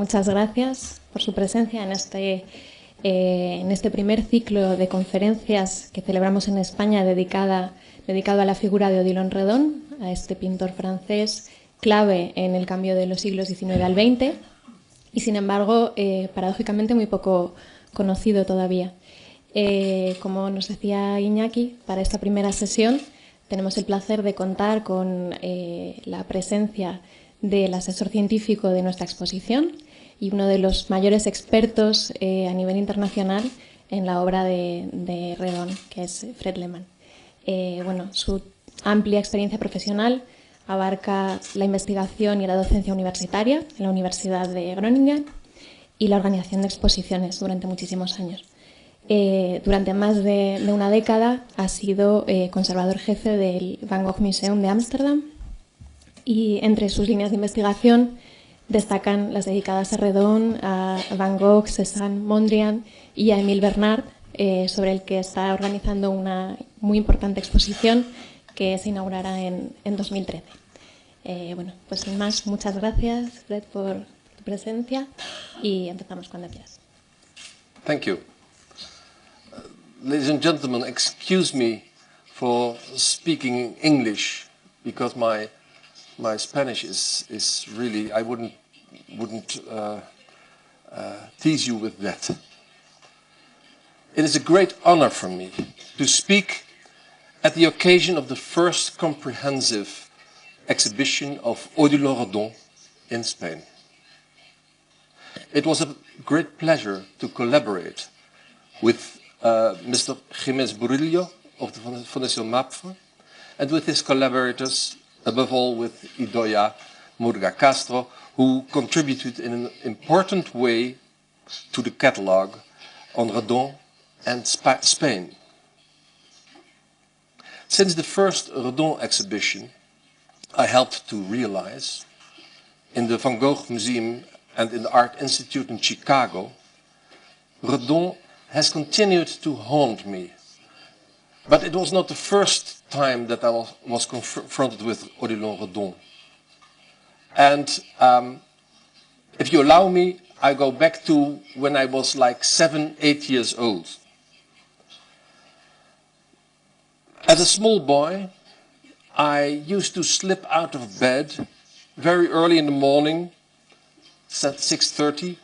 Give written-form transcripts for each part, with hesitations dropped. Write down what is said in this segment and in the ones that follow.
muchas gracias por su presencia en este primer ciclo de conferencias que celebramos en España dedicado a la figura de Odilon Redon, a este pintor francés clave en el cambio de los siglos XIX al XX y, sin embargo, paradójicamente muy poco conocido todavía. Como nos decía Iñaki, para esta primera sesión tenemos el placer de contar con la presencia del asesor científico de nuestra exposición y uno de los mayores expertos a nivel internacional en la obra de Redon, que es Leeman. Su amplia experiencia profesional abarca la investigación y la docencia universitaria en la Universidad de Groningen y la organización de exposiciones durante muchísimos años. Durante más de una década ha sido conservador jefe del Van Gogh Museum de Ámsterdam y entre sus líneas de investigación destacan las dedicadas a Redon, a Van Gogh, Cézanne, Mondrian y a Émile Bernard, sobre el que está organizando una muy importante exposición que se inaugurará en 2013. Pues sin más, muchas gracias, Fred, por tu presencia y empezamos cuando quieras. Thank you. Ladies and gentlemen, excuse me for speaking English because my Spanish is really, I wouldn't tease you with that. It is a great honor for me to speak at the occasion of the first comprehensive exhibition of Odilon Redon in Spain. It was a great pleasure to collaborate with Mr. Jiménez Burillo of the Fundación MAPFRE and with his collaborators, above all with Idoia Murga Castro, who contributed in an important way to the catalogue on Redon and Spain. Since the first Redon exhibition, I helped to realize in the Van Gogh Museum and in the Art Institute in Chicago, Redon has continued to haunt me. But it was not the first time that I was confronted with Odilon Redon. And if you allow me, I go back to when I was like 7, 8 years old. As a small boy, I used to slip out of bed very early in the morning, at 6:30,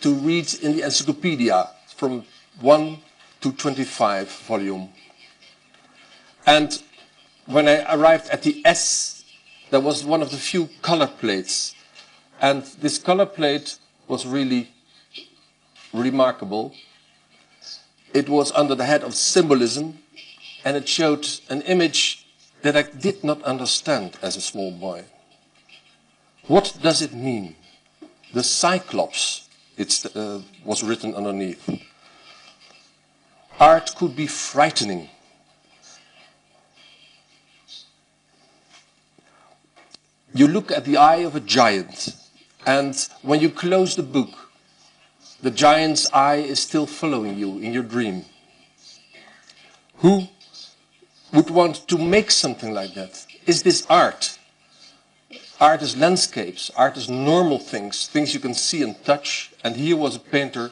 to read in the encyclopedia from 1 to 25 volume. And when I arrived at the S, there was one of the few color plates. And this color plate was really remarkable. It was under the head of Symbolism, and it showed an image that I did not understand as a small boy. What does it mean? The Cyclops, was written underneath. Art could be frightening. You look at the eye of a giant, and when you close the book, the giant's eye is still following you in your dream. Who would want to make something like that? Is this art? Art is landscapes, art is normal things you can see and touch, and here was a painter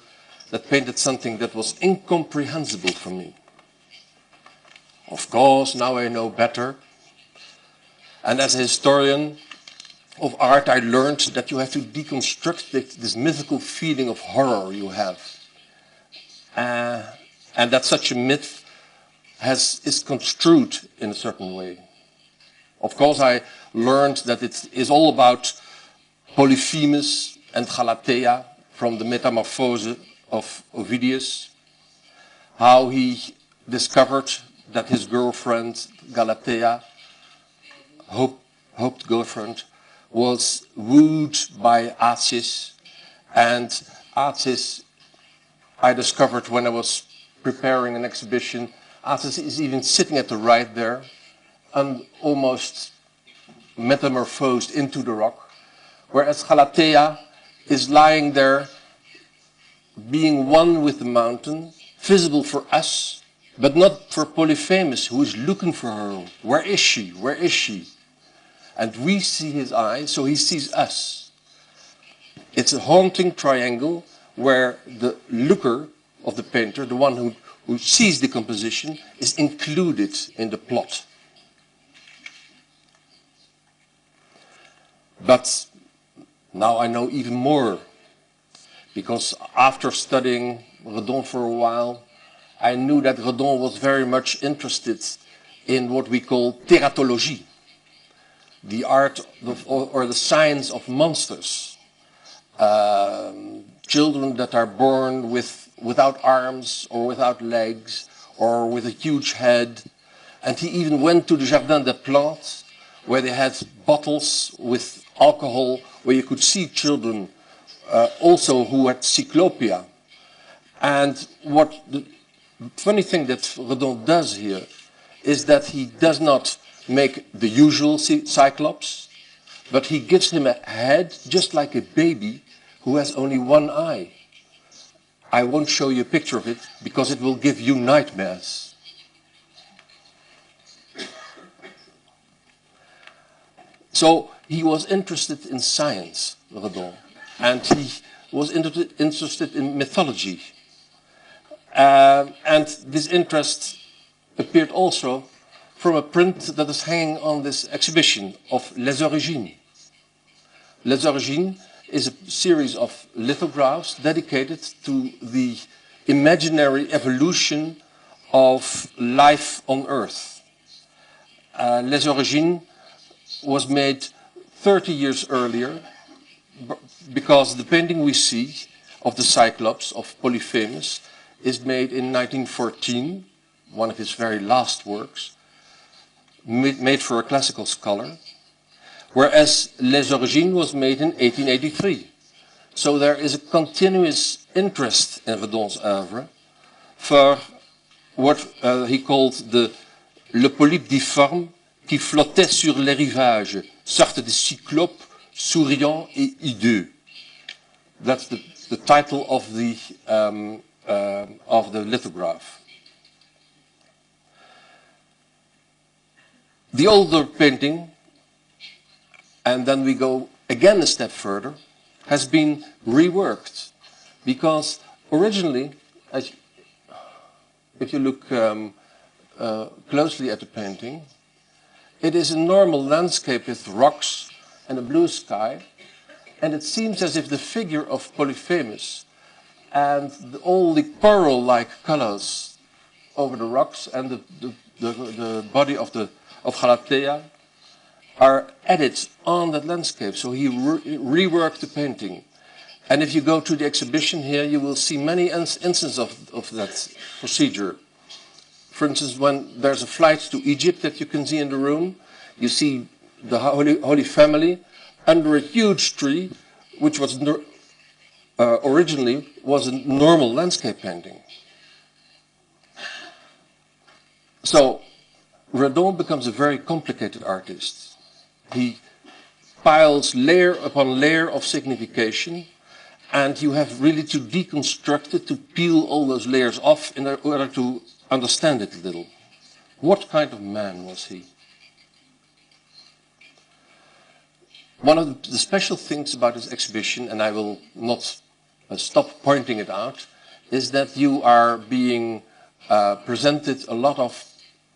that painted something that was incomprehensible for me. Of course, now I know better. And as a historian of art, I learned that you have to deconstruct this mythical feeling of horror you have. And that such a myth is construed in a certain way. Of course, I learned that it is all about Polyphemus and Galatea from the Metamorphose of Ovidius, how he discovered that his girlfriend, Galatea, hoped girlfriend, was wooed by Atsis, and Atsis, I discovered when I was preparing an exhibition, Atsis is even sitting at the right there, and almost metamorphosed into the rock, whereas Galatea is lying there, being one with the mountain, visible for us, but not for Polyphemus, who is looking for her. Where is she? Where is she? And we see his eyes, so he sees us. It's a haunting triangle where the looker of the painter, the one who sees the composition, is included in the plot. But now I know even more, because after studying Redon for a while, I knew that Redon was very much interested in what we call teratologie, the art or the science of monsters. Children that are born without arms or without legs or with a huge head. And he even went to the Jardin des Plantes, where they had bottles with alcohol, where you could see children also who had cyclopia. And what the funny thing that Redon does here is that he does not make the usual cyclops, but he gives him a head just like a baby who has only one eye. I won't show you a picture of it because it will give you nightmares. So he was interested in science, Redon, and he was interested in mythology. And this interest appeared also from a print that is hanging on this exhibition of Les Origines. Les Origines is a series of lithographs dedicated to the imaginary evolution of life on Earth. Les Origines was made 30 years earlier because the painting we see of the Cyclops of Polyphemus is made in 1914, one of his very last works, made for a classical scholar, whereas Les Origines was made in 1883. So there is a continuous interest in Redon's oeuvre for what he called le polype difforme qui flottait sur les rivages, sorte de cyclope souriant et hideux. That's the title of the lithograph. The older painting, and then we go again a step further, has been reworked, because originally, if you look closely at the painting, it is a normal landscape with rocks and a blue sky, and it seems as if the figure of Polyphemus and all the pearl-like colors over the rocks and the body of Galatea are added on that landscape. So he reworked the painting. And if you go to the exhibition here, you will see many instances of that procedure. For instance, when there's a flight to Egypt that you can see in the room, you see the Holy Family under a huge tree, which was originally was a normal landscape painting. So Redon becomes a very complicated artist. He piles layer upon layer of signification, and you have really to deconstruct it, to peel all those layers off in order to understand it a little. What kind of man was he? One of the special things about this exhibition, and I will not stop pointing it out, is that you are being presented a lot of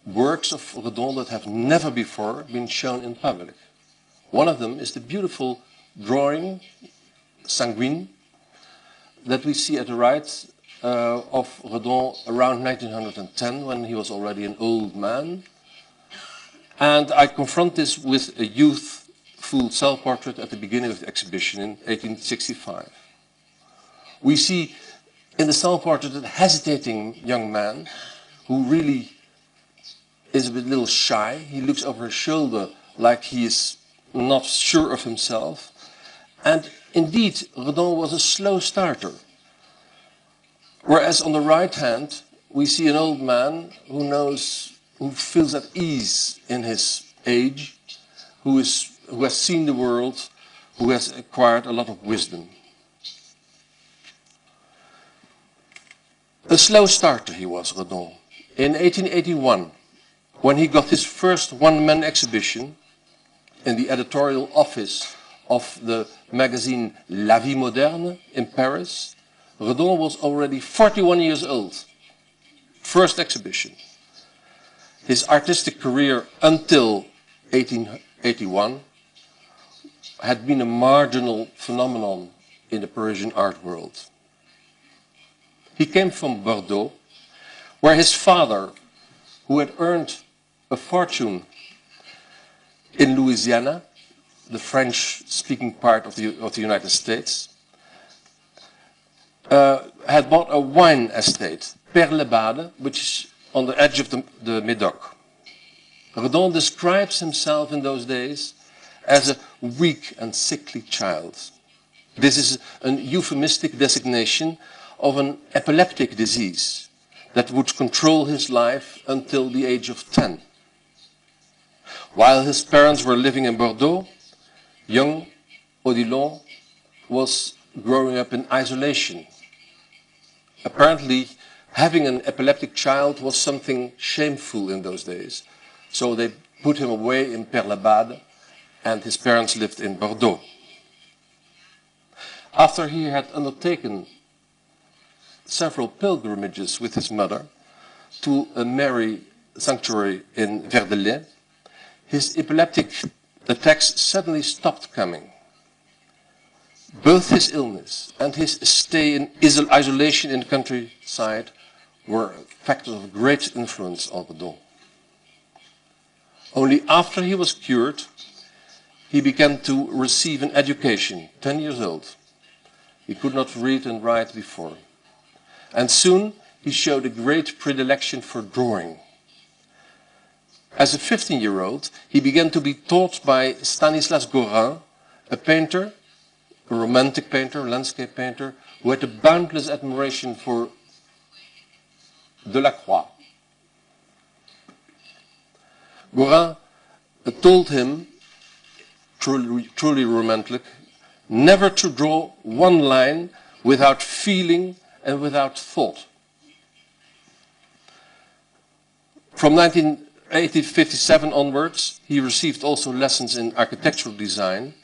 works of Redon that have never before been shown in public. One of them is the beautiful drawing, Sanguine, that we see at the right of Redon around 1910, when he was already an old man. And I confront this with a youthful self-portrait at the beginning of the exhibition in 1865. We see in the self-portrait a hesitating young man who really is a little shy. He looks over his shoulder like he is not sure of himself. And indeed, Redon was a slow starter. Whereas on the right hand, we see an old man who feels at ease in his age, who has seen the world, who has acquired a lot of wisdom. A slow starter he was, Redon. In 1881, when he got his first one-man exhibition in the editorial office of the magazine La Vie Moderne in Paris, Redon was already 41 years old. First exhibition. His artistic career until 1881 had been a marginal phenomenon in the Parisian art world. He came from Bordeaux, where his father, who had earned a fortune in Louisiana, the French-speaking part of the United States, had bought a wine estate, Perlebade, which is on the edge of the Médoc. Redon describes himself in those days as a weak and sickly child. This is a euphemistic designation of an epileptic disease that would control his life until the age of 10. While his parents were living in Bordeaux, young Odilon was growing up in isolation. Apparently, having an epileptic child was something shameful in those days, so they put him away in Perlebade, and his parents lived in Bordeaux. After he had undertaken several pilgrimages with his mother to a Mary sanctuary in Verdelais, his epileptic attacks suddenly stopped coming. Both his illness and his stay in isolation in the countryside were factors of great influence on Redon. Only after he was cured, he began to receive an education, 10 years old. He could not read and write before. And soon he showed a great predilection for drawing. As a 15-year-old, he began to be taught by Stanislas Gorin, a painter, a romantic painter, landscape painter, who had a boundless admiration for Delacroix. Gorin told him, truly romantic, never to draw one line without feeling and without thought. From 1857 onwards, he received also lessons in architectural design,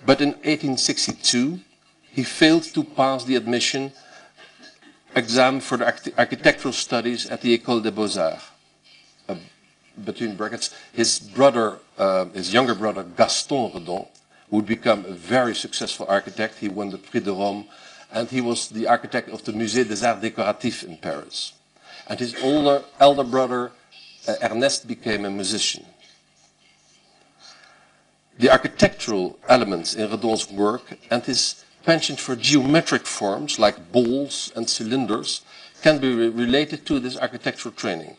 but in 1862, he failed to pass the admission exam for the architectural studies at the École des Beaux-Arts. Between brackets, his younger brother Gaston Redon would become a very successful architect. He won the Prix de Rome, and he was the architect of the Musée des Arts Décoratifs in Paris. And his elder brother Ernest became a musician. The architectural elements in Redon's work and his penchant for geometric forms like balls and cylinders can be related to this architectural training.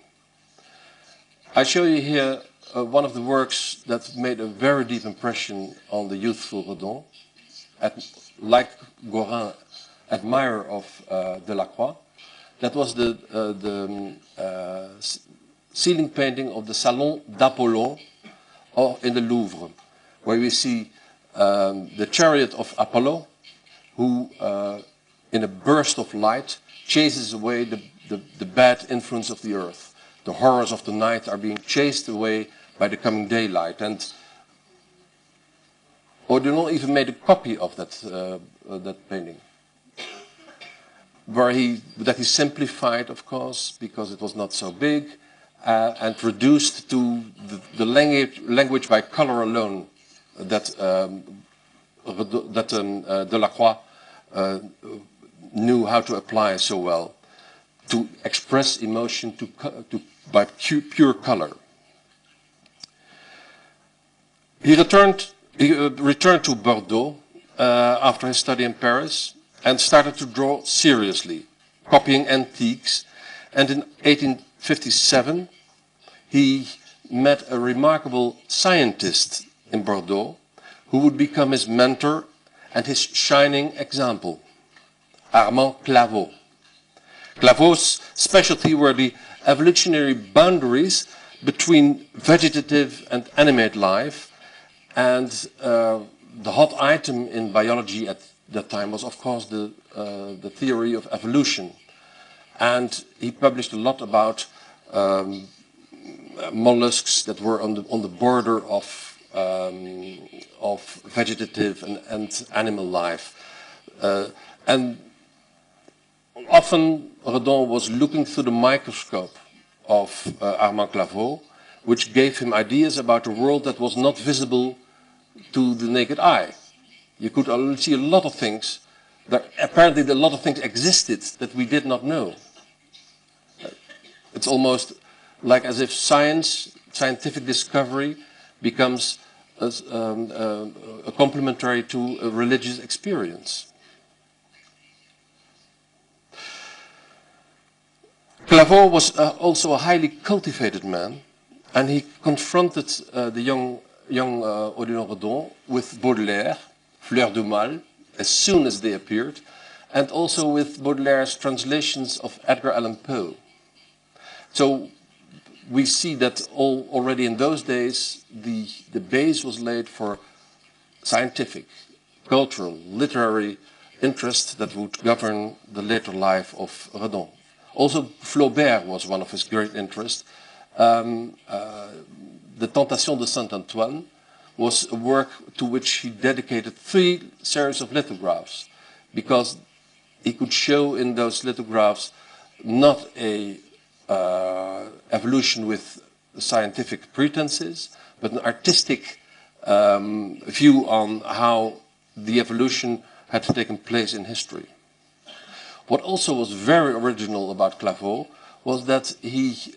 I show you here one of the works that made a very deep impression on the youthful Redon, like Gorin, admirer of Delacroix. That was the ceiling painting of the Salon d'Apollo in the Louvre, where we see the Chariot of Apollo, who, in a burst of light, chases away the bad influence of the earth. The horrors of the night are being chased away by the coming daylight. And Odilon even made a copy of that painting, that he simplified, of course, because it was not so big, and reduced to the language by color alone that Delacroix knew how to apply so well, to express emotion by pure color. He returned to Bordeaux after his study in Paris and started to draw seriously, copying antiques. And in 1857, he met a remarkable scientist in Bordeaux who would become his mentor and his shining example, Armand Claveau. Claveau's specialty were the evolutionary boundaries between vegetative and animate life, and the hot item in biology at that time was, of course, the theory of evolution. And he published a lot about mollusks that were on the border of of vegetative and animal life. And often Redon was looking through the microscope of Armand Claveau, which gave him ideas about a world that was not visible to the naked eye. You could see a lot of things. Apparently a lot of things existed that we did not know. It's almost like as if scientific discovery becomes a complementary to a religious experience. Claveau was also a highly cultivated man, and he confronted the young Odilon Redon with Baudelaire, Fleur du Mal, as soon as they appeared, and also with Baudelaire's translations of Edgar Allan Poe. So we see that already in those days the base was laid for scientific, cultural, literary interest that would govern the later life of Redon. Also Flaubert was one of his great interests. The Tentation de Saint-Antoine was a work to which he dedicated 3 series of lithographs, because he could show in those lithographs not a evolution with scientific pretenses, but an artistic view on how the evolution had taken place in history. What also was very original about Claveau was that he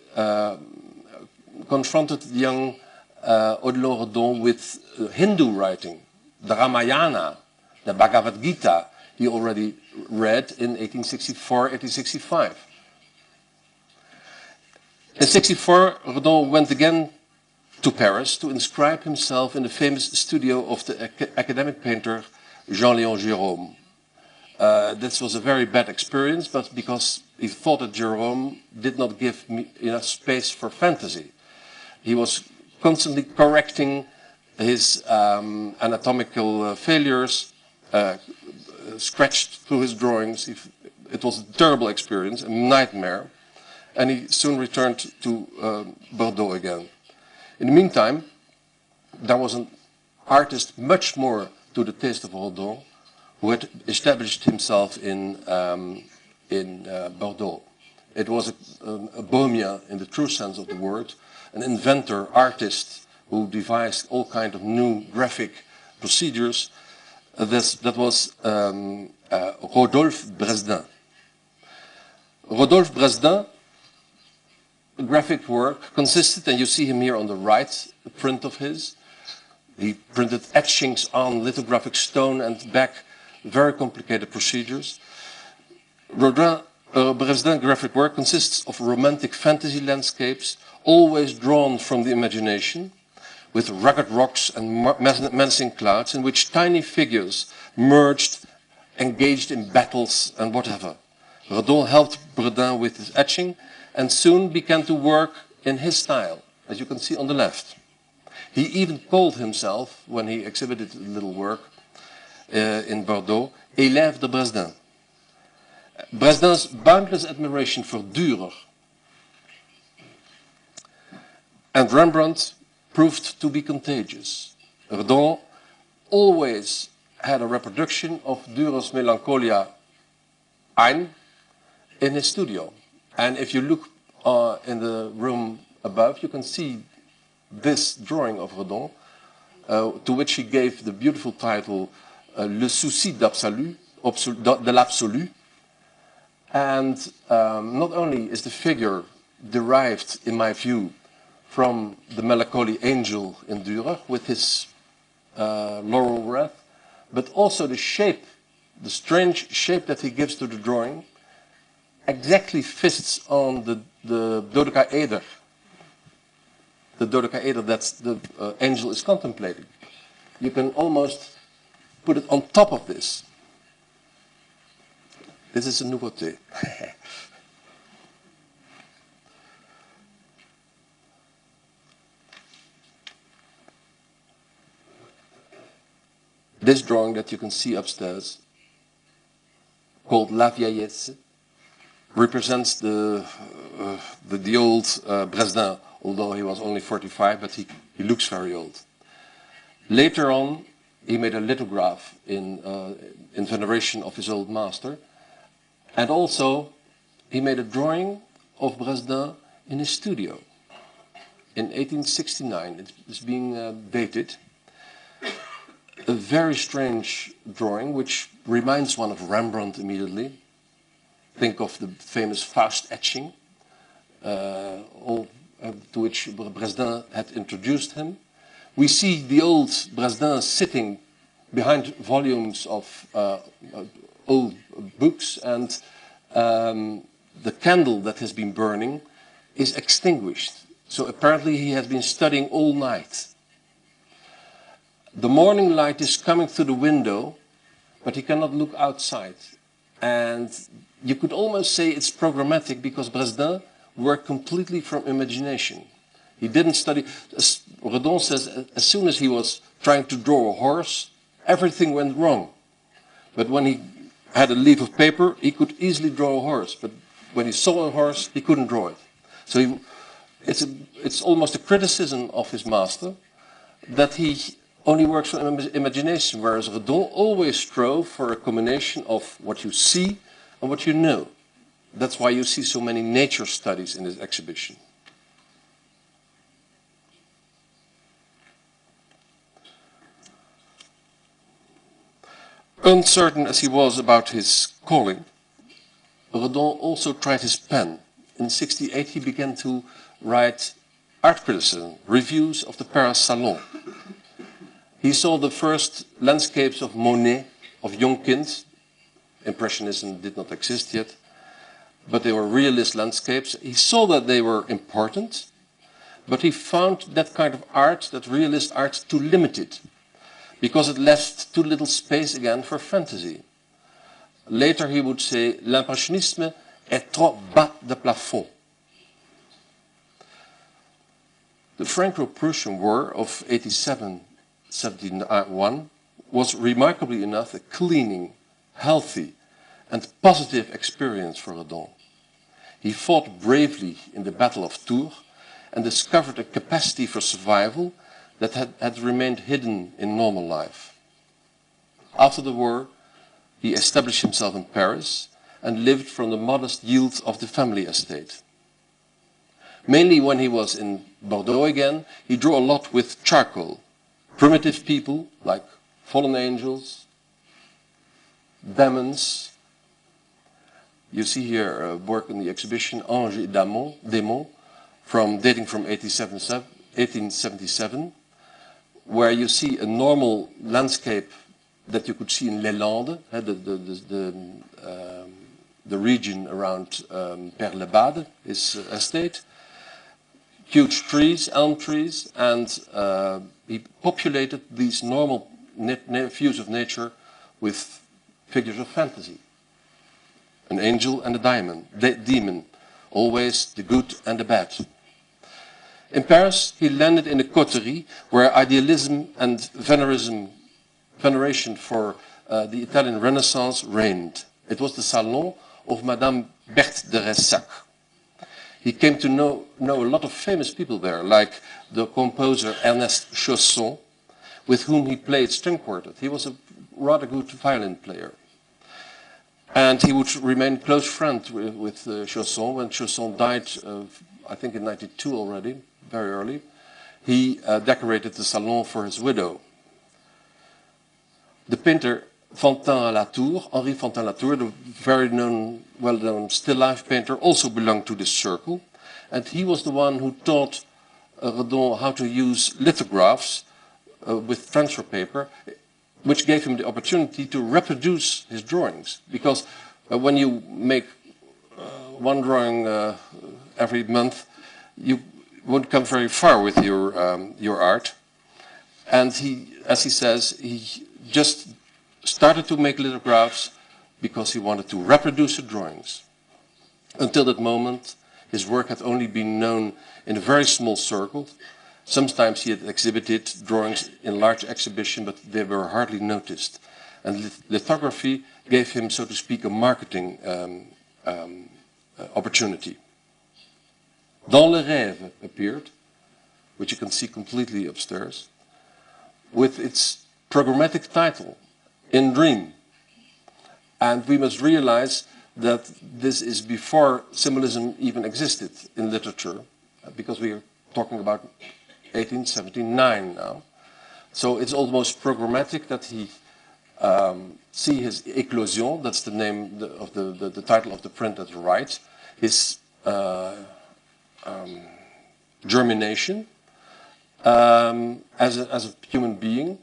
confronted the young Odilon Redon with Hindu writing, the Ramayana, the Bhagavad Gita he already read in 1864, 1865. In 1864, Redon went again to Paris to inscribe himself in the famous studio of the academic painter Jean-Léon Gérôme. This was a very bad experience, but because he thought that Gérôme did not give me enough space for fantasy. He was constantly correcting his anatomical failures, scratched through his drawings. It was a terrible experience, a nightmare. And he soon returned to Bordeaux again. In the meantime, there was an artist much more to the taste of Redon, who had established himself in Bordeaux. It was a bohemian in the true sense of the word, an inventor, artist, who devised all kinds of new graphic procedures. That was Rodolphe Bresdin. Rodolphe Bresdin, graphic work consisted, and you see him here on the right, a print of his. He printed etchings on lithographic stone and back, very complicated procedures. Bresdin graphic work consists of romantic fantasy landscapes, always drawn from the imagination, with rugged rocks and menacing clouds, in which tiny figures merged, engaged in battles and whatever. Redon helped Bresdin with his etching, and soon began to work in his style, as you can see on the left. He even called himself, when he exhibited a little work in Bordeaux, élève de Bresdin. Bresdin's boundless admiration for Dürer and Rembrandt proved to be contagious. Redon always had a reproduction of Dürer's Melancholia I in his studio. And if you look in the room above, you can see this drawing of Redon, to which he gave the beautiful title Le souci de l'absolu. And not only is the figure derived, in my view, from the melancholy angel in Dürer with his laurel wreath, but also the shape, the strange shape that he gives to the drawing, exactly fits on the dodecaeder. The dodecaeder that the angel is contemplating. You can almost put it on top of this. This is a nouveauté. This drawing that you can see upstairs, called La Vieillesse, represents the old Bresdin, although he was only 45, but he looks very old. Later on, he made a lithograph in veneration of his old master. And also, he made a drawing of Dresden in his studio in 1869. It's being dated. A very strange drawing, which reminds one of Rembrandt immediately. Think of the famous Faust etching, to which Dresden had introduced him. We see the old Dresden sitting behind volumes of old books, and the candle that has been burning is extinguished. So apparently he has been studying all night. The morning light is coming through the window, but he cannot look outside. And you could almost say it's programmatic, because Dresden worked completely from imagination. He didn't study. Redon says as soon as he was trying to draw a horse, everything went wrong. But when he had a leaf of paper, he could easily draw a horse. But when he saw a horse, he couldn't draw it. So it's almost a criticism of his master that he only works from imagination, whereas Redon always strove for a combination of what you see and what you know. That's why you see so many nature studies in this exhibition. Uncertain as he was about his calling, Redon also tried his pen. In 1968 he began to write art criticism, reviews of the Paris Salon. He saw the first landscapes of Monet, of Jonkind. Impressionism did not exist yet, but they were realist landscapes. He saw that they were important, but he found that kind of art, that realist art, too limited, because it left too little space again for fantasy. Later he would say, l'impressionnisme est trop bas de plafond. The Franco-Prussian War of 1871 was remarkably enough a cleaning, healthy and positive experience for Redon. He fought bravely in the Battle of Tours and discovered a capacity for survival that had remained hidden in normal life. After the war, he established himself in Paris and lived from the modest yield of the family estate. Mainly when he was in Bordeaux again, he drew a lot with charcoal. Primitive people like fallen angels, demons. You see here a work in the exhibition Anges et Démons, dating from 1877, where you see a normal landscape that you could see in Les Landes, the region around Père-le-Bade, his estate. Huge trees, elm trees, and he populated these normal views of nature with figures of fantasy. An angel and a demon, always the good and the bad. In Paris, he landed in a coterie where idealism and veneration for the Italian Renaissance reigned. It was the salon of Madame Berthe de Ressac. He came to know a lot of famous people there, like the composer Ernest Chausson, with whom he played string quartet. He was a rather good violin player. And he would remain close friend with Chausson. When Chausson died, I think in 1992 already, very early, he decorated the salon for his widow. The painter Fantin-Latour, Henri Fantin-Latour, the very well-known still-life painter, also belonged to this circle. And he was the one who taught Redon how to use lithographs with transfer paper, which gave him the opportunity to reproduce his drawings. Because when you make one drawing every month, you won't come very far with your art. And he, as he says, he just started to make lithographs because he wanted to reproduce the drawings. Until that moment, his work had only been known in a very small circle. Sometimes he had exhibited drawings in large exhibitions, but they were hardly noticed. And lithography gave him, so to speak, a marketing opportunity. Dans le Rêve appeared, which you can see completely upstairs, with its programmatic title, In Dream. And we must realize that this is before symbolism even existed in literature, because we are talking about 1879 now. So it's almost programmatic that he see his éclosion, that's the name of the title of the print that he writes, his germination as a human being,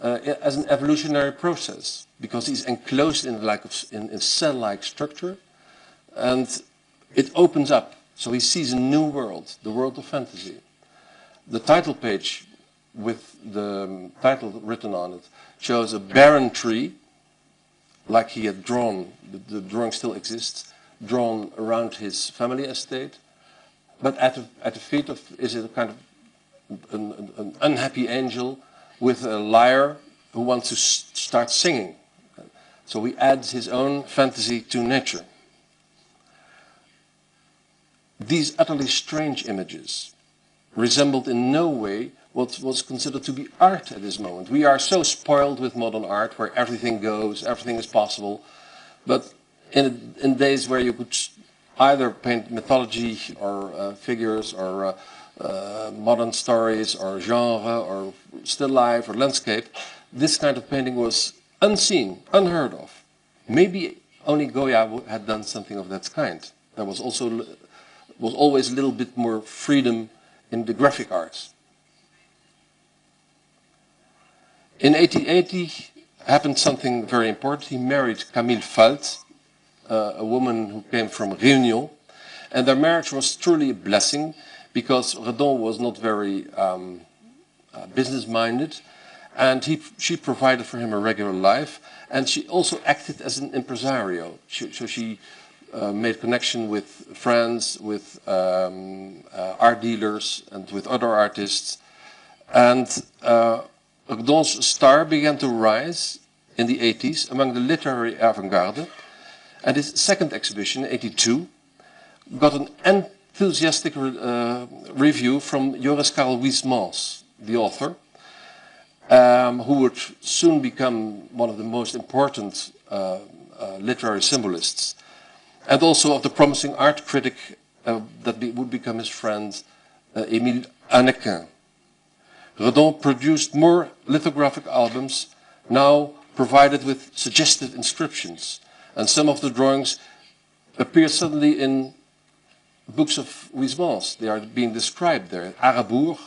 as an evolutionary process, because he's enclosed in in cell-like structure, and it opens up. So he sees a new world, the world of fantasy. The title page with the title written on it shows a barren tree, like he had drawn, the drawing still exists, drawn around his family estate. But at the feet of is it a kind of an unhappy angel with a lyre who wants to start singing. So he adds his own fantasy to nature. These utterly strange images resembled in no way what was considered to be art at this moment. We are so spoiled with modern art where everything goes, everything is possible. But in days where you could either paint mythology or figures or modern stories or genre or still life or landscape, this kind of painting was unseen, unheard of. Maybe only Goya had done something of that kind. There was always a little bit more freedom in the graphic arts. In 1880 happened something very important. He married Camille Falt, a woman who came from Réunion, and their marriage was truly a blessing because Redon was not very business-minded, and she provided for him a regular life, and she also acted as an impresario. So she made connection with friends, with art dealers, and with other artists, and Redon's star began to rise in the 80s among the literary avant-garde, and his second exhibition, 82, got an enthusiastic review from Joris Karel Huysmans, the author, who would soon become one of the most important literary symbolists, and also of the promising art critic that would become his friend, Émile Hannequin. Redon produced more lithographic albums, now provided with suggestive inscriptions, and some of the drawings appear suddenly in books of Huysmans. They are being described there. Arabour,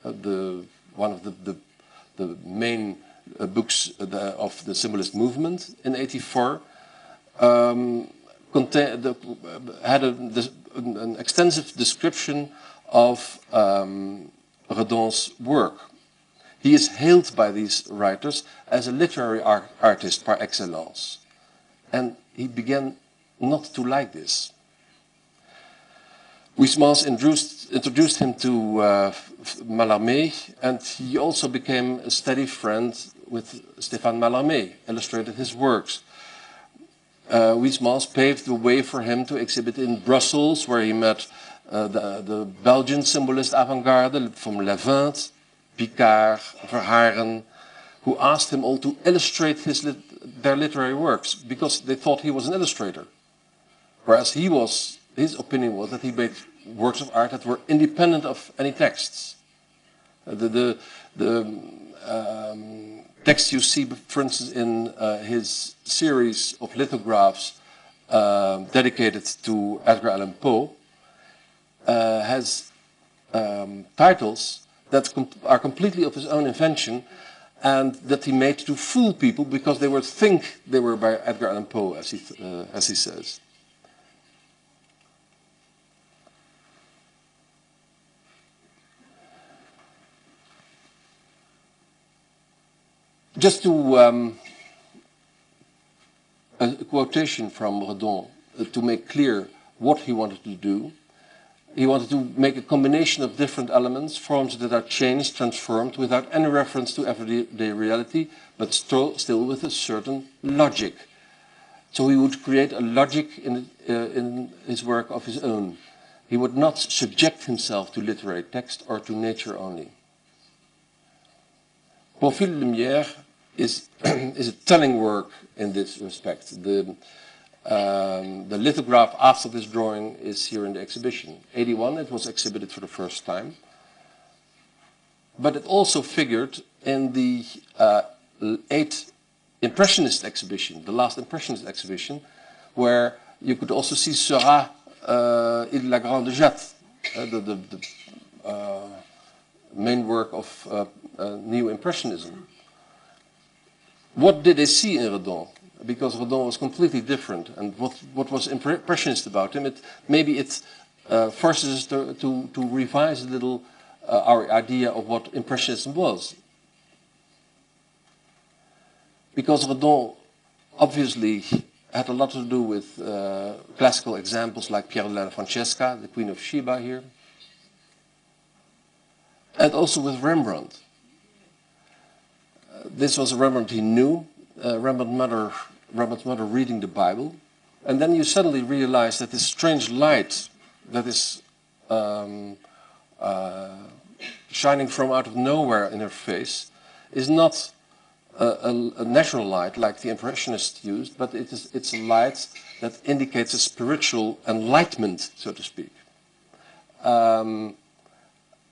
one of the main books of the symbolist movement in '84, had an extensive description of Redon's work. He is hailed by these writers as a literary artist par excellence. And he began not to like this. Huysmans introduced him to Mallarmé, and he also became a steady friend with Stéphane Mallarmé, illustrated his works. Huysmans paved the way for him to exhibit in Brussels, where he met the Belgian symbolist avant-garde from Levant, Picard, Verhaeren, who asked him all to illustrate their literary works because they thought he was an illustrator. Whereas his opinion was that he made works of art that were independent of any texts. The text you see, for instance, in his series of lithographs dedicated to Edgar Allan Poe, has titles that are completely of his own invention and that he made to fool people because they would think they were by Edgar Allan Poe, as he says. Just to a quotation from Redon to make clear what he wanted to do. He wanted to make a combination of different elements, forms that are changed, transformed, without any reference to everyday reality, but still with a certain logic. So he would create a logic in his work of his own. He would not subject himself to literary text or to nature only. Pour Phil Lumière, is a telling work in this respect. The lithograph after this drawing is here in the exhibition. 81, it was exhibited for the first time. But it also figured in the 8th Impressionist exhibition, the last Impressionist exhibition, where you could also see Seurat et la Grande Jatte, the main work of Neo Impressionism. What did they see in Redon? Because Redon was completely different, and what was impressionist about him? Maybe it forces us to revise a little our idea of what impressionism was. Because Redon obviously had a lot to do with classical examples like Piero della Francesca, the Queen of Sheba here, and also with Rembrandt. This was a Rembrandt he knew, Rembrandt's mother reading the Bible, and then you suddenly realize that this strange light that is shining from out of nowhere in her face is not a natural light like the Impressionists used, but it's a light that indicates a spiritual enlightenment, so to speak.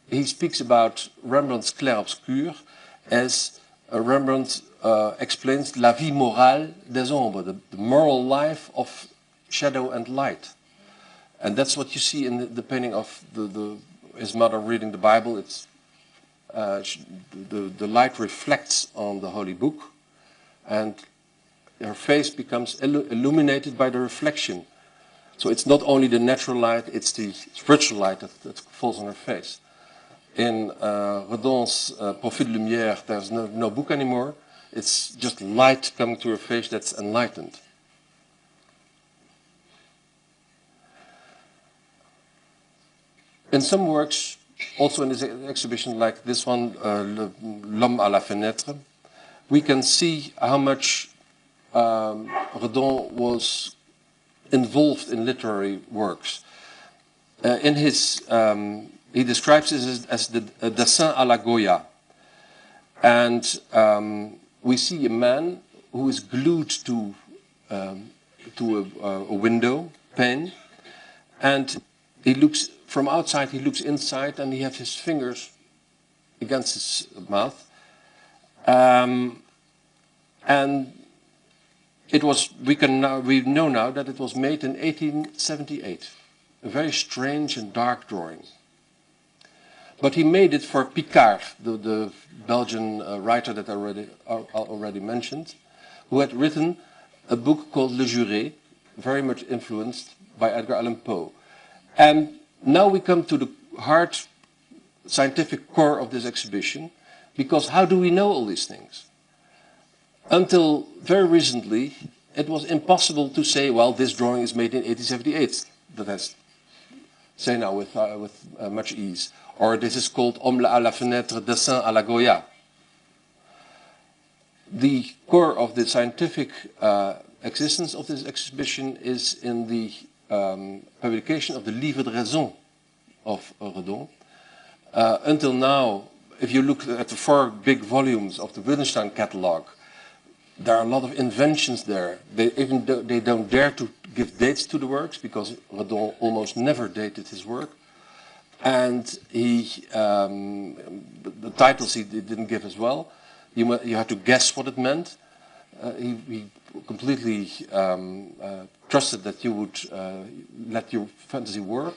He speaks about Rembrandt's clair-obscur as Rembrandt explains la vie morale des ombres, the moral life of shadow and light. And that's what you see in the painting of his mother reading the Bible. It's the light reflects on the Holy Book, and her face becomes illuminated by the reflection. So it's not only the natural light, it's the spiritual light that falls on her face. In Redon's Profil de Lumière, there's no book anymore. It's just light coming to her face that's enlightened. In some works, also in this exhibition like this one, L'Homme à la Fenêtre, we can see how much Redon was involved in literary works. In his, he describes this as the dessin à la Goya. And we see a man who is glued to a window pane, and he looks from outside, he looks inside, and he has his fingers against his mouth. And it was, we know now that it was made in 1878. A very strange and dark drawing. But he made it for Picard, the Belgian writer that I already mentioned, who had written a book called Le Juré, very much influenced by Edgar Allan Poe. And now we come to the hard scientific core of this exhibition, because how do we know all these things? Until very recently, it was impossible to say, well, this drawing is made in 1878. That is, say now with much ease. Or this is called Homme à la Fenêtre, dessin à la Goya. The core of the scientific existence of this exhibition is in the publication of the Livre de Raison of Redon. Until now, if you look at the 4 big volumes of the Wildenstein catalog, there are a lot of inventions there. They don't dare to give dates to the works, because Redon almost never dated his work. And the titles he didn't give as well. You had to guess what it meant. He completely trusted that you would let your fantasy work.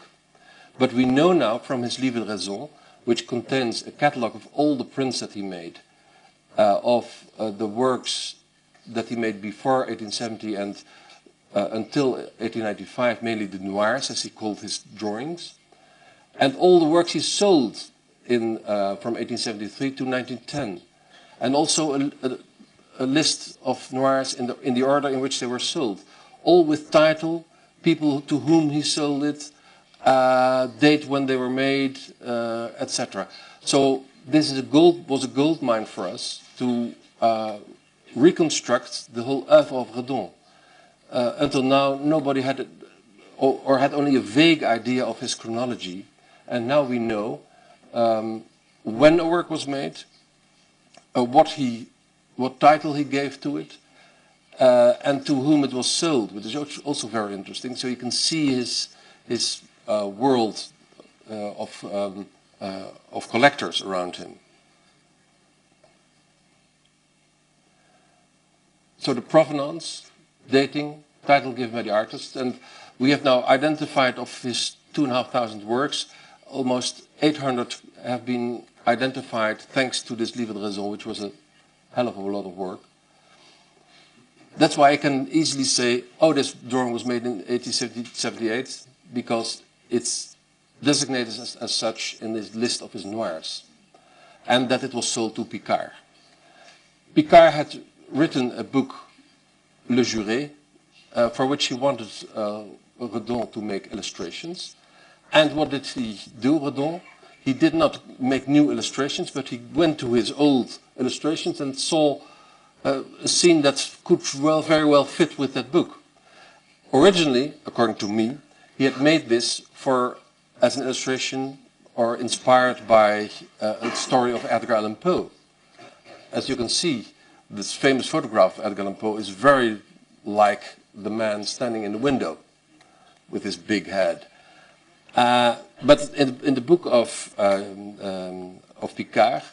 But we know now from his Livre de Raison, which contains a catalogue of all the prints that he made, of the works that he made before 1870 and until 1895, mainly the noirs, as he called his drawings, and all the works he sold from 1873 to 1910, and also a list of noirs in the order in which they were sold, all with title, people to whom he sold it, date when they were made, etc. So this is was a gold mine for us to reconstruct the whole oeuvre of Redon. Until now, nobody had or had only a vague idea of his chronology, and now we know when a work was made, what he what title he gave to it, and to whom it was sold, which is also very interesting. So you can see his world of collectors around him. So the provenance, dating, title given by the artist, and we have now identified of his 2,500 works, almost 800 have been identified thanks to this livre de raison, which was a hell of a lot of work. That's why I can easily say, oh, this drawing was made in 1878, because it's designated as such in this list of his noirs, and that it was sold to Picard. Picard had written a book, Le Juré, for which he wanted Redon to make illustrations. And what did he do, Redon? He did not make new illustrations, but he went to his old illustrations and saw a scene that could very well fit with that book. Originally, according to me, he had made this as an illustration or inspired by a story of Edgar Allan Poe. As you can see, this famous photograph of Edgar Allan Poe is very like the man standing in the window with his big head. But in the book of Picard,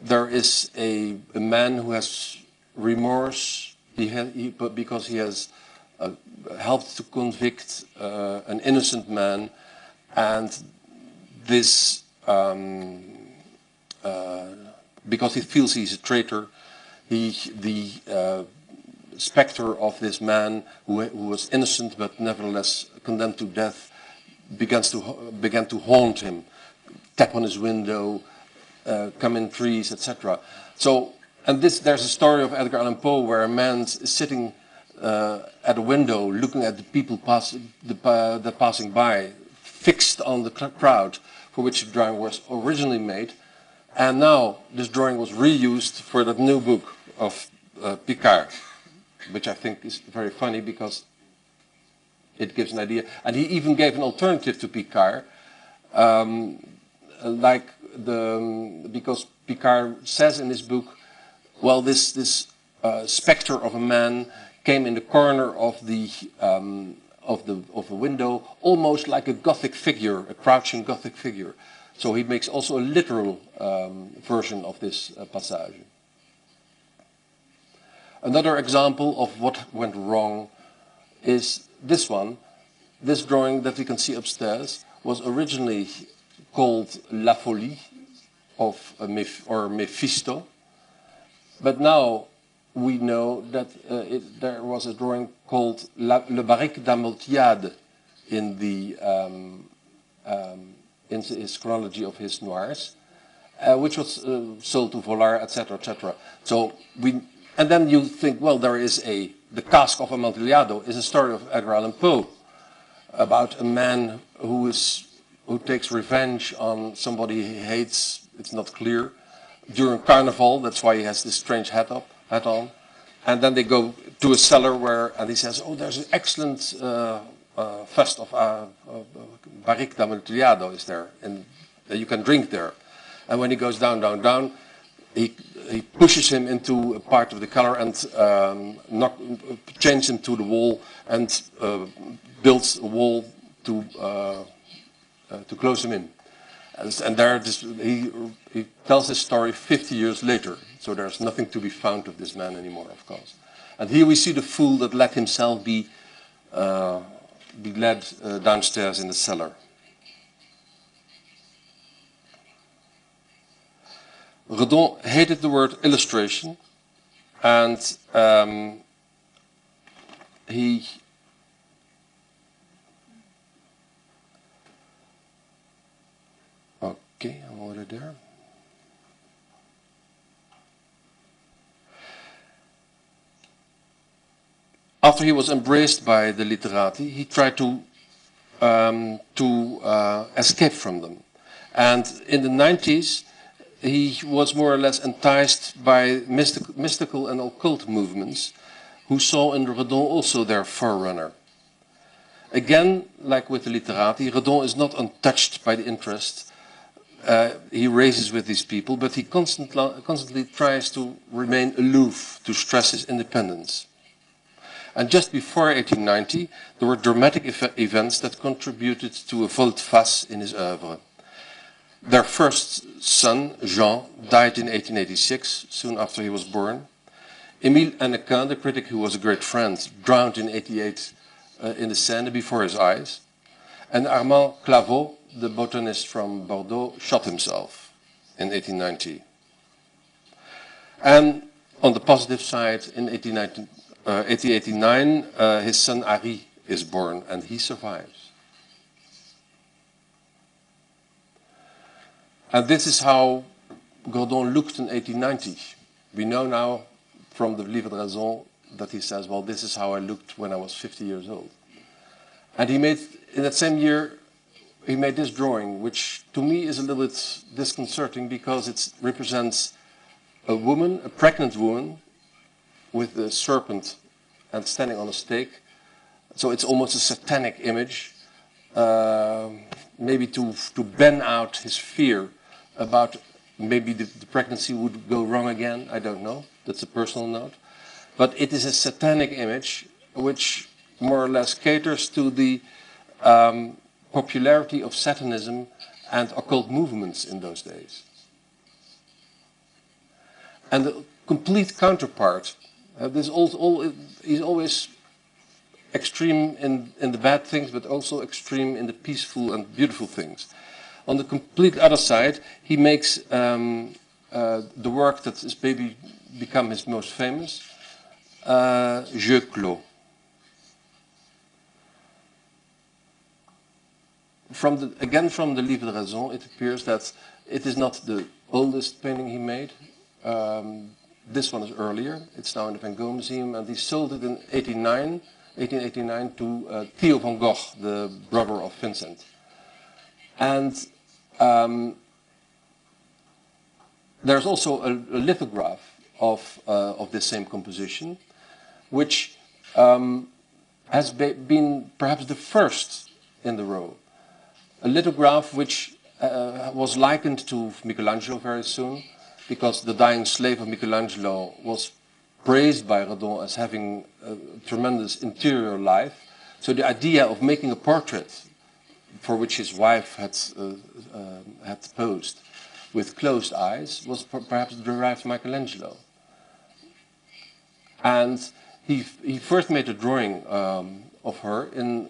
there is a man who has remorse because he has helped to convict an innocent man, and this because he feels he's a traitor, the specter of this man who was innocent but nevertheless condemned to death began to haunt him, tap on his window, come in trees, etc. So, and there's a story of Edgar Allan Poe where a man is sitting at a window looking at the people passing by, fixed on the crowd for which the drawing was originally made. And now this drawing was reused for that new book of Picard, which I think is very funny because it gives an idea. And he even gave an alternative to Picard, because Picard says in his book, well, this specter of a man came in the corner of the window, almost like a Gothic figure, a crouching Gothic figure. So he makes also a literal version of this passage. Another example of what went wrong is this one. This drawing that we can see upstairs was originally called La Folie or Mephisto, but now we know that there was a drawing called Le Barrique d'Amontillade in his chronology of his noirs, which was sold to Vollard, etc., etc. So and then you think, well, there is the Cask of Amontillado is a story of Edgar Allan Poe about a man who takes revenge on somebody he hates. It's not clear. During Carnival, that's why he has this strange hat on. And then they go to a cellar and he says, oh, there's an excellent fest of Barrique d'Amontillado is there, and you can drink there. And when he goes down, he pushes him into a part of the cellar and chains him to the wall and builds a wall to close him in. And there, he tells his story 50 years later. So there's nothing to be found of this man anymore, of course. And here we see the fool that let himself be led downstairs in the cellar. Redon hated the word illustration, and he okay, I'm already there. After he was embraced by the literati, he tried to escape from them, and in the 90s. He was more or less enticed by mystical and occult movements who saw in Redon also their forerunner. Again, like with the literati, Redon is not untouched by the interest he races with these people, but he constantly tries to remain aloof, to stress his independence. And just before 1890, there were dramatic events that contributed to a volte-face in his oeuvre. Their first son, Jean, died in 1886, soon after he was born. Émile Hennequin, the critic who was a great friend, drowned in 1888 in the Seine before his eyes. And Armand Claveau, the botanist from Bordeaux, shot himself in 1890. And on the positive side, in 1889, his son Harry is born, and he survives. And this is how Redon looked in 1890. We know now from the Livre de Raison that he says, well, this is how I looked when I was 50 years old. And he made, in that same year, he made this drawing, which to me is a little bit disconcerting because it represents a woman, a pregnant woman, with a serpent and standing on a stake. So it's almost a satanic image, maybe to ban out his fear about maybe the pregnancy would go wrong again. I don't know. That's a personal note. But it is a satanic image which more or less caters to the popularity of Satanism and occult movements in those days. And the complete counterpart, he's always extreme in the bad things, but also extreme in the peaceful and beautiful things. On the complete other side, he makes the work that has maybe become his most famous, Jeu clos. Again from the Livre de Raison, it appears that it is not the oldest painting he made. This one is earlier. It's now in the Van Gogh Museum, and he sold it in 1889 to Theo van Gogh, the brother of Vincent. And there's also a lithograph of this same composition, which has been perhaps the first in the row. A lithograph which was likened to Michelangelo very soon, because the dying slave of Michelangelo was praised by Redon as having a tremendous interior life. So the idea of making a portrait for which his wife had posed with closed eyes was perhaps derived from Michelangelo. And he first made a drawing of her, and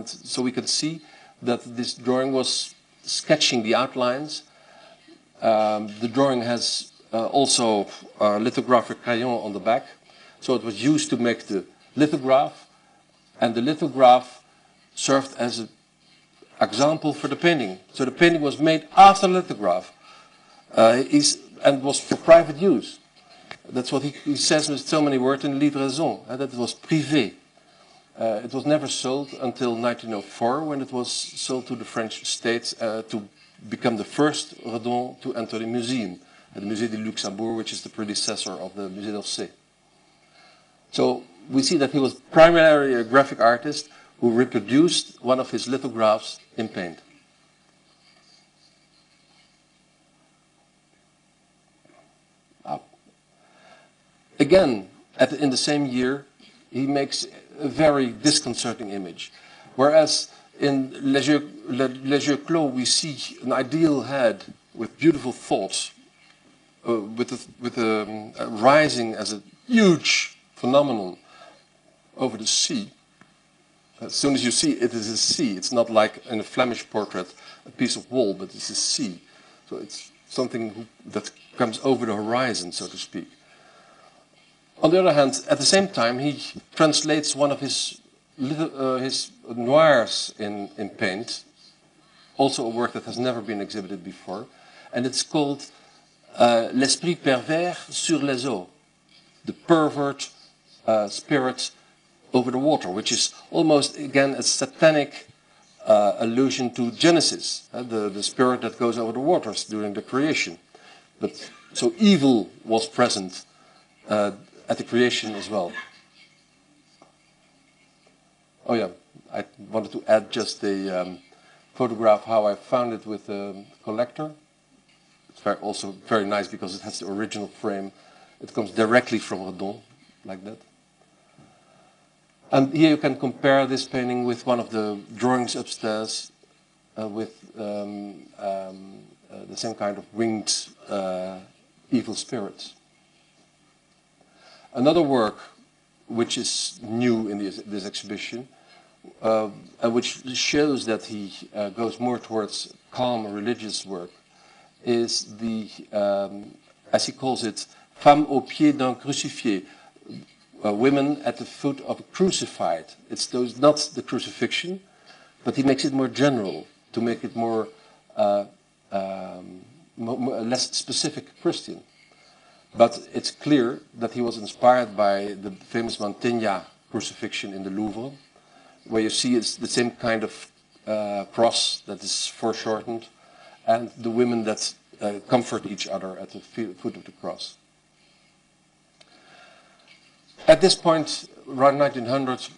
so we can see that this drawing was sketching the outlines. The drawing has also a lithographic crayon on the back, so it was used to make the lithograph, and the lithograph served as an example for the painting. So the painting was made after the lithograph and was for private use. That's what he says with so many words in Livre de Raison, that it was privé. It was never sold until 1904, when it was sold to the French states to become the first Redon to enter the museum, the Musée du Luxembourg, which is the predecessor of the Musée d'Orsay. So we see that he was primarily a graphic artist who reproduced one of his lithographs in paint. Again, in the same year, he makes a very disconcerting image. Whereas in Les Jeux Clos, we see an ideal head with beautiful thoughts, rising as a huge phenomenon over the sea. As soon as you see it, it is a sea. It's not like in a Flemish portrait, a piece of wall, but it's a sea. So it's something that comes over the horizon, so to speak. On the other hand, at the same time, he translates one of his noirs in paint, also a work that has never been exhibited before, and it's called L'esprit pervers sur les eaux, the pervert spirit over the water, which is almost, again, a satanic allusion to Genesis, the spirit that goes over the waters during the creation. But so evil was present at the creation as well. Oh yeah, I wanted to add just the photograph how I found it with the collector. It's also very nice because it has the original frame. It comes directly from Redon, like that. And here you can compare this painting with one of the drawings upstairs with the same kind of winged evil spirits. Another work which is new in this exhibition, and which shows that he goes more towards calm religious work, is the, as he calls it, Femme au pied d'un crucifié, women at the foot of a crucified. It's not the crucifixion, but he makes it more general, to make it more less specific Christian. But it's clear that he was inspired by the famous Mantegna crucifixion in the Louvre, where you see it's the same kind of cross that is foreshortened, and the women that comfort each other at the foot of the cross. At this point, around 1900,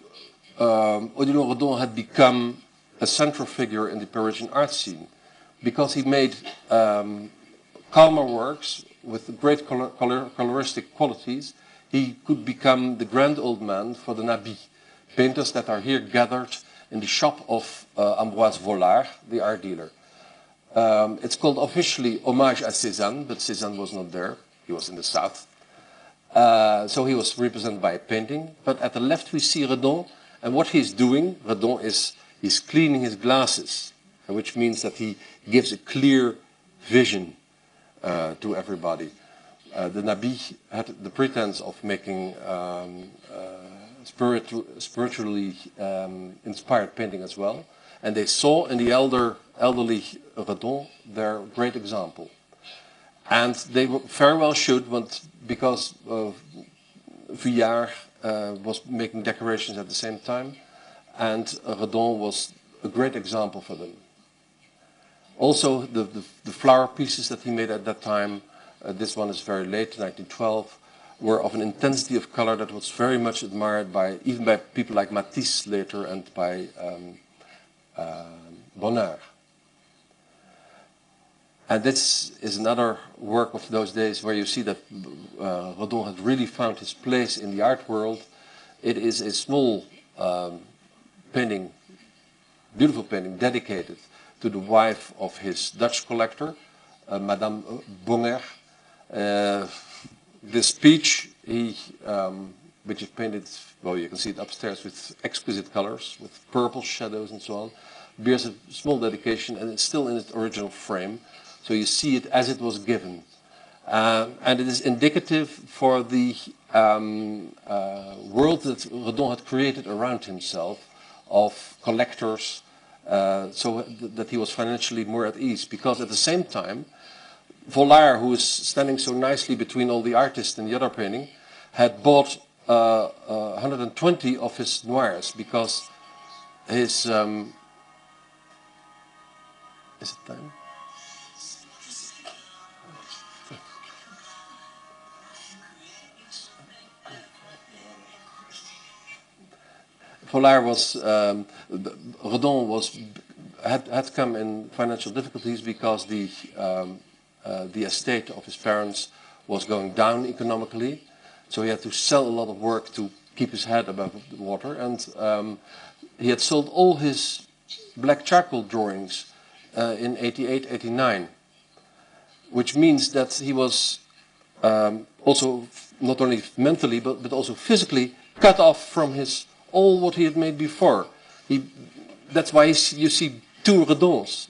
Odilon Redon had become a central figure in the Parisian art scene, because he made calmer works with great coloristic qualities. He could become the grand old man for the Nabis, painters that are here gathered in the shop of Ambroise Vollard, the art dealer. It's called officially Hommage à Cézanne, but Cézanne was not there. He was in the south. So he was represented by a painting. But at the left we see Redon, and what he's doing, Redon, is he's cleaning his glasses, which means that he gives a clear vision to everybody. The Nabis had the pretense of making spiritually inspired painting as well, and they saw in the elderly Redon their great example. And they very well should, because Vuillard was making decorations at the same time, and Redon was a great example for them. Also, the flower pieces that he made at that time, this one is very late, 1912, were of an intensity of color that was very much admired by, even by people like Matisse later and by Bonnard. And this is another work of those days where you see that Redon had really found his place in the art world. It is a small painting, beautiful painting, dedicated to the wife of his Dutch collector, Madame Bonger. This speech, which is painted, well, you can see it upstairs with exquisite colors, with purple shadows and so on, bears a small dedication, and it's still in its original frame. So you see it as it was given. And it is indicative for the world that Redon had created around himself of collectors, so that he was financially more at ease. Because at the same time, Vollard, who is standing so nicely between all the artists in the other painting, had bought 120 of his noirs, because his... is it time? Vollard was, Redon had come in financial difficulties because the estate of his parents was going down economically, so he had to sell a lot of work to keep his head above the water, and he had sold all his black charcoal drawings in 88, 89, which means that he was also not only mentally but also physically cut off from all what he had made before. That's why you see two Redons.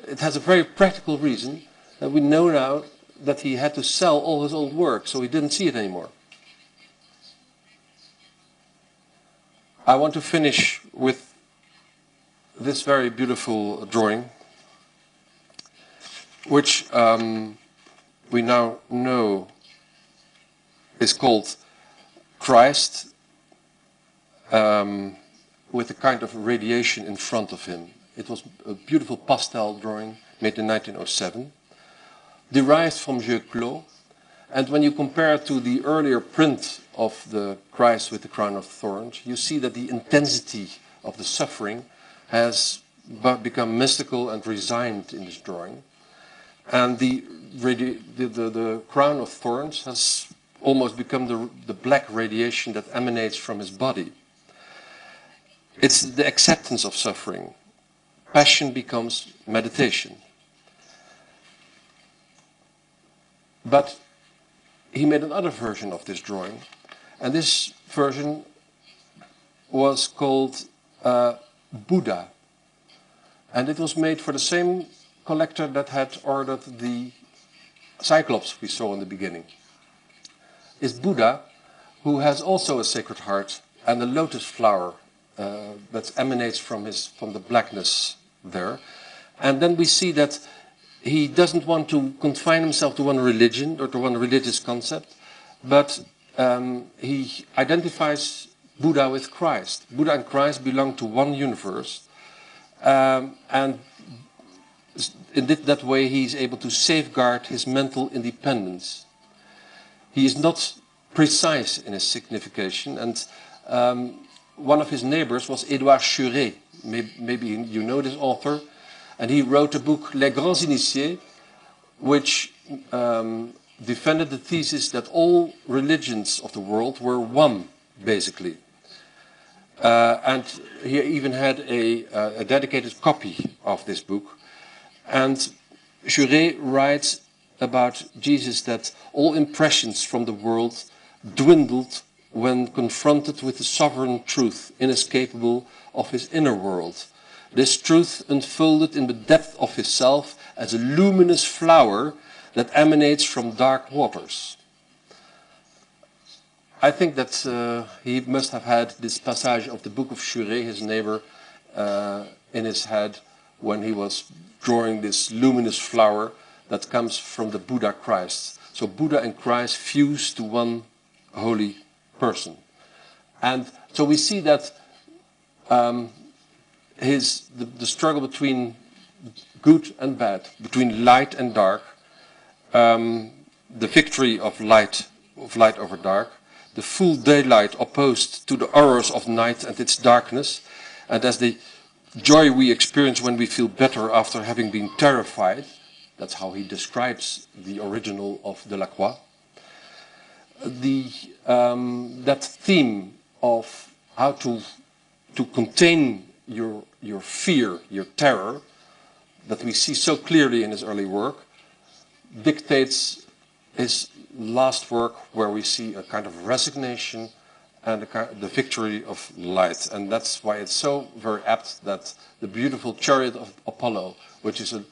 It has a very practical reason that we know now that he had to sell all his old work, so he didn't see it anymore. I want to finish with this very beautiful drawing, which we now know is called Christ, with a kind of radiation in front of him. It was a beautiful pastel drawing made in 1907, derived from Jeu Clos, and when you compare it to the earlier print of the Christ with the crown of thorns, you see that the intensity of the suffering has become mystical and resigned in this drawing. And the crown of thorns has almost become the black radiation that emanates from his body. It's the acceptance of suffering. Passion becomes meditation. But he made another version of this drawing, and this version was called Buddha. And it was made for the same collector that had ordered the Cyclops we saw in the beginning. It's Buddha, who has also a Sacred Heart and a lotus flower that emanates from the blackness there. And then we see that he doesn't want to confine himself to one religion or to one religious concept, but he identifies Buddha with Christ. Buddha and Christ belong to one universe, and in that way he is able to safeguard his mental independence. He is not precise in his signification, and one of his neighbors was Édouard Churé. Maybe you know this author, and he wrote a book, Les Grands Initiés, which defended the thesis that all religions of the world were one, basically. And he even had a dedicated copy of this book. And Churé writes about Jesus that all impressions from the world dwindled when confronted with the sovereign truth, inescapable of his inner world. This truth unfolded in the depth of his self as a luminous flower that emanates from dark waters. I think that he must have had this passage of the book of Churé, his neighbor, in his head when he was drawing this luminous flower that comes from the Buddha Christ. So Buddha and Christ fuse to one holy person. And so we see that the struggle between good and bad, between light and dark, the victory of light over dark, the full daylight opposed to the horrors of night and its darkness, and as the joy we experience when we feel better after having been terrified. That's how he describes the original of Delacroix. That theme of how to contain your fear, your terror, that we see so clearly in his early work, dictates his last work, where we see a kind of resignation and the victory of light. And that's why it's so very apt that the beautiful Chariot of Apollo, which is a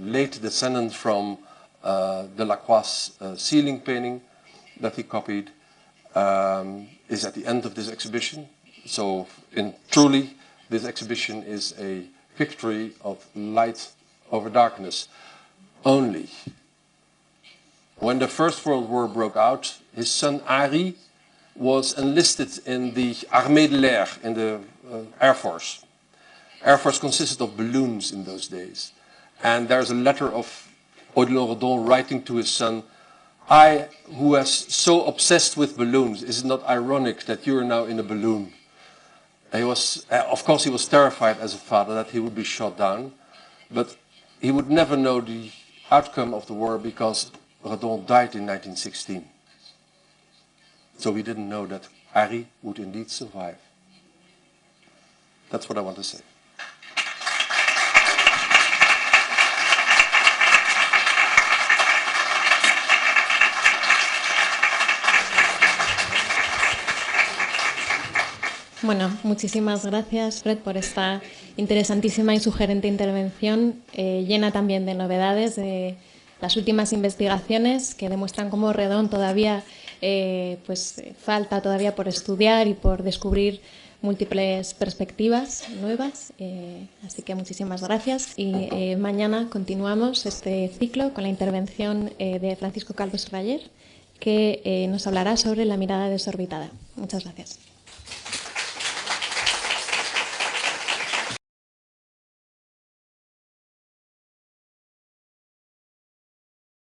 late descendant from Delacroix's ceiling painting that he copied, is at the end of this exhibition. So truly, this exhibition is a victory of light over darkness. Only when the First World War broke out, his son Henri was enlisted in the Armée de l'Air, in the Air Force. Air Force consisted of balloons in those days. And there's a letter of Odilon Redon writing to his son, I, who was so obsessed with balloons, is it not ironic that you are now in a balloon? He was, of course, he was terrified as a father that he would be shot down, but he would never know the outcome of the war because Redon died in 1916. So he didn't know that Henri would indeed survive. That's what I want to say. Bueno, muchísimas gracias, Fred, por esta interesantísima y sugerente intervención, llena también de novedades, de las últimas investigaciones que demuestran cómo Redon todavía falta todavía por estudiar y por descubrir múltiples perspectivas nuevas. Así que muchísimas gracias. Y mañana continuamos este ciclo con la intervención de Francisco Calvo Serraller, que nos hablará sobre la mirada desorbitada. Muchas gracias.